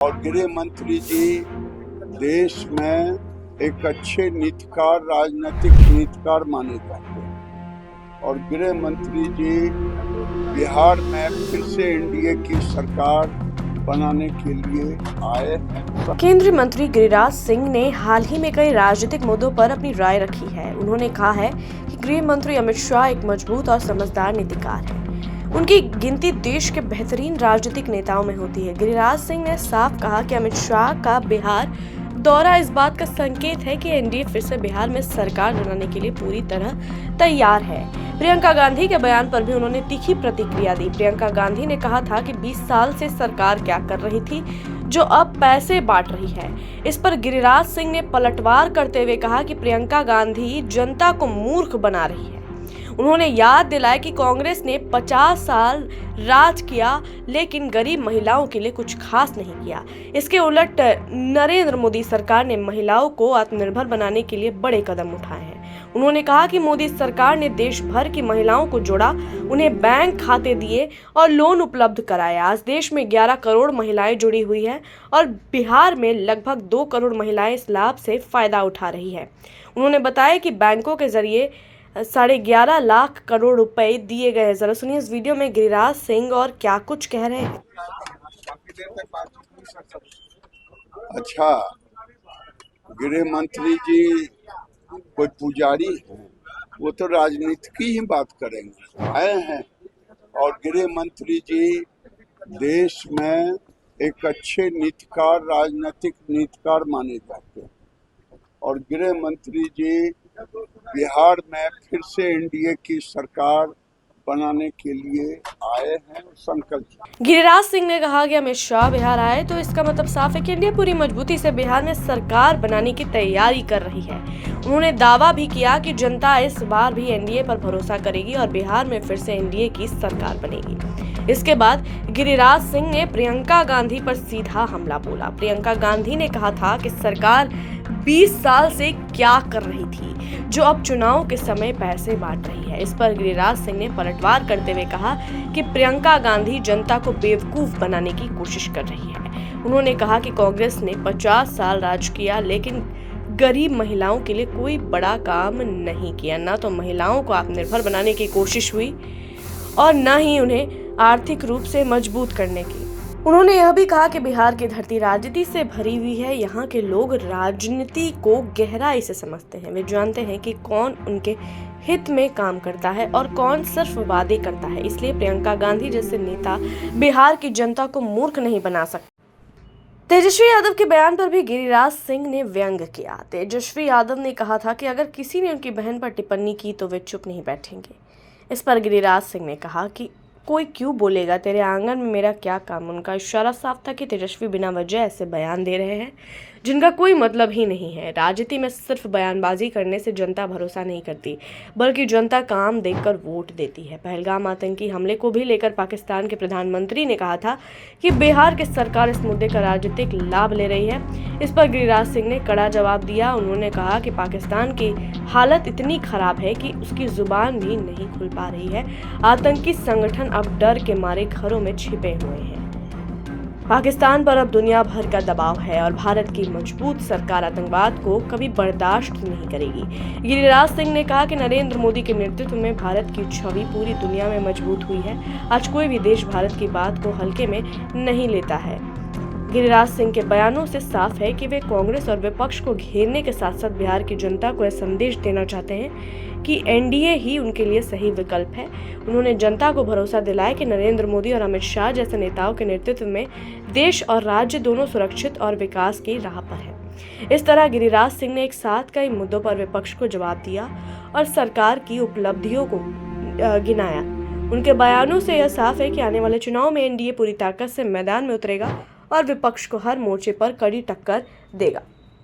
और गृह मंत्री जी देश में एक अच्छे नीतिकार, राजनीतिक नीतिकार माने जाते हैं और गृह मंत्री जी बिहार में फिर से एनडीए की सरकार बनाने के लिए आए हैं। केंद्रीय मंत्री गिरिराज सिंह ने हाल ही में कई राजनीतिक मुद्दों पर अपनी राय रखी है। उन्होंने कहा है कि गृह मंत्री अमित शाह एक मजबूत और समझदार नीतिकार हैं। उनकी गिनती देश के बेहतरीन राजनीतिक नेताओं में होती है। गिरिराज सिंह ने साफ कहा कि अमित शाह का बिहार दौरा इस बात का संकेत है कि एनडीए फिर से बिहार में सरकार बनाने के लिए पूरी तरह तैयार है। प्रियंका गांधी के बयान पर भी उन्होंने तीखी प्रतिक्रिया दी। प्रियंका गांधी ने कहा था कि 20 साल से सरकार क्या कर रही थी जो अब पैसे बांट रही है। इस पर गिरिराज सिंह ने पलटवार करते हुए कहा कि प्रियंका गांधी जनता को मूर्ख बना रही है। उन्होंने याद दिलाया कि कांग्रेस ने 50 साल राज किया लेकिन गरीब महिलाओं के लिए कुछ खास नहीं किया। इसके उलट नरेंद्र मोदी सरकार ने महिलाओं को आत्मनिर्भर बनाने के लिए बड़े कदम उठाए हैं। उन्होंने कहा कि मोदी सरकार ने देश भर की महिलाओं को जोड़ा, उन्हें बैंक खाते दिए और लोन उपलब्ध कराया। आज देश में 11 करोड़ महिलाएं जुड़ी हुई हैं और बिहार में लगभग 2 करोड़ महिलाएं इस लाभ से फायदा उठा रही है। उन्होंने बताया कि बैंकों के जरिए 11.5 लाख करोड़ रुपए दिए गए हैं। जरा सुनिए इस वीडियो में गिरिराज सिंह और क्या कुछ कह रहे हैं। अच्छा, गृह मंत्री जी कोई पुजारी है, वो तो राजनीति की ही बात करेंगे आए हैं। और गृह मंत्री जी देश में एक अच्छे नीतिकार, राजनीतिक नीतिकार माने जाते हैं और गृह मंत्री जी बिहार में फिर से एनडीए की सरकार बनाने के लिए आए हैं संकल्प। गिरिराज सिंह ने कहा कि अमित शाह बिहार आए तो इसका मतलब साफ है कि एनडीए पूरी मजबूती से बिहार में सरकार बनाने की तैयारी कर रही है। उन्होंने दावा भी किया कि जनता इस बार भी एनडीए पर भरोसा करेगी और बिहार में फिर से एनडीए की सरकार बनेगी। इसके बाद गिरिराज सिंह ने प्रियंका गांधी पर सीधा हमला बोला। प्रियंका गांधी ने कहा था कि सरकार 20 साल से क्या कर रही थी जो अब चुनाव के समय पैसे बांट रही है। इस पर गिरिराज सिंह ने पलटवार करते हुए कहा कि प्रियंका गांधी जनता को बेवकूफ बनाने की कोशिश कर रही है। उन्होंने कहा कि कांग्रेस ने 50 साल राज किया लेकिन गरीब महिलाओं के लिए कोई बड़ा काम नहीं किया। न तो महिलाओं को आत्मनिर्भर बनाने की कोशिश हुई और न ही उन्हें आर्थिक रूप से मजबूत करने की। उन्होंने यह भी कहा कि बिहार की धरती राजनीति से भरी हुई है। यहाँ के लोग राजनीति को गहराई से समझते हैं। वे जानते हैं कि कौन उनके हित में काम करता है और कौन सिर्फ वादे करता है। इसलिए प्रियंका गांधी जैसे नेता बिहार की जनता को मूर्ख नहीं बना सकते। तेजस्वी यादव के बयान पर भी गिरिराज सिंह ने व्यंग किया। तेजस्वी यादव ने कहा था कि अगर किसी ने उनकी बहन पर टिप्पणी की तो वे चुप नहीं बैठेंगे। इस पर गिरिराज सिंह ने कहा कि कोई क्यों बोलेगा, तेरे आंगन में मेरा क्या काम। उनका इशारा साफ था कि तेजस्वी बिना वजह ऐसे बयान दे रहे हैं जिनका कोई मतलब ही नहीं है। राजनीति में सिर्फ बयानबाजी करने से जनता भरोसा नहीं करती बल्कि जनता काम देखकर वोट देती है। पहलगाम आतंकी हमले को भी लेकर पाकिस्तान के प्रधानमंत्री ने कहा था कि बिहार की सरकार इस मुद्दे का राजनीतिक लाभ ले रही है। इस पर गिरिराज सिंह ने कड़ा जवाब दिया। उन्होंने कहा कि पाकिस्तान की हालत इतनी खराब है कि उसकी जुबान भी नहीं खुल पा रही है। आतंकी संगठन अब डर के मारे घरों में छिपे हुए हैं। पाकिस्तान पर अब दुनिया भर का दबाव है और भारत की मजबूत सरकार आतंकवाद को कभी बर्दाश्त नहीं करेगी। गिरिराज सिंह ने कहा कि नरेंद्र मोदी के नेतृत्व में भारत की छवि पूरी दुनिया में मजबूत हुई है। आज कोई भी देश भारत की बात को हल्के में नहीं लेता है। गिरिराज सिंह के बयानों से साफ है कि वे कांग्रेस और विपक्ष को घेरने के साथ साथ बिहार की जनता को यह संदेश देना चाहते हैं कि एनडीए ही उनके लिए सही विकल्प है। उन्होंने जनता को भरोसा दिलाया कि नरेंद्र मोदी और अमित शाह जैसे नेताओं के नेतृत्व में देश और राज्य दोनों सुरक्षित और विकास की राह पर है। इस तरह गिरिराज सिंह ने एक साथ कई मुद्दों पर विपक्ष को जवाब दिया और सरकार की उपलब्धियों को गिनाया। उनके बयानों से यह साफ है कि आने वाले चुनाव में एनडीए पूरी ताकत से मैदान में उतरेगा और विपक्ष को हर मोर्चे पर कड़ी टक्कर देगा।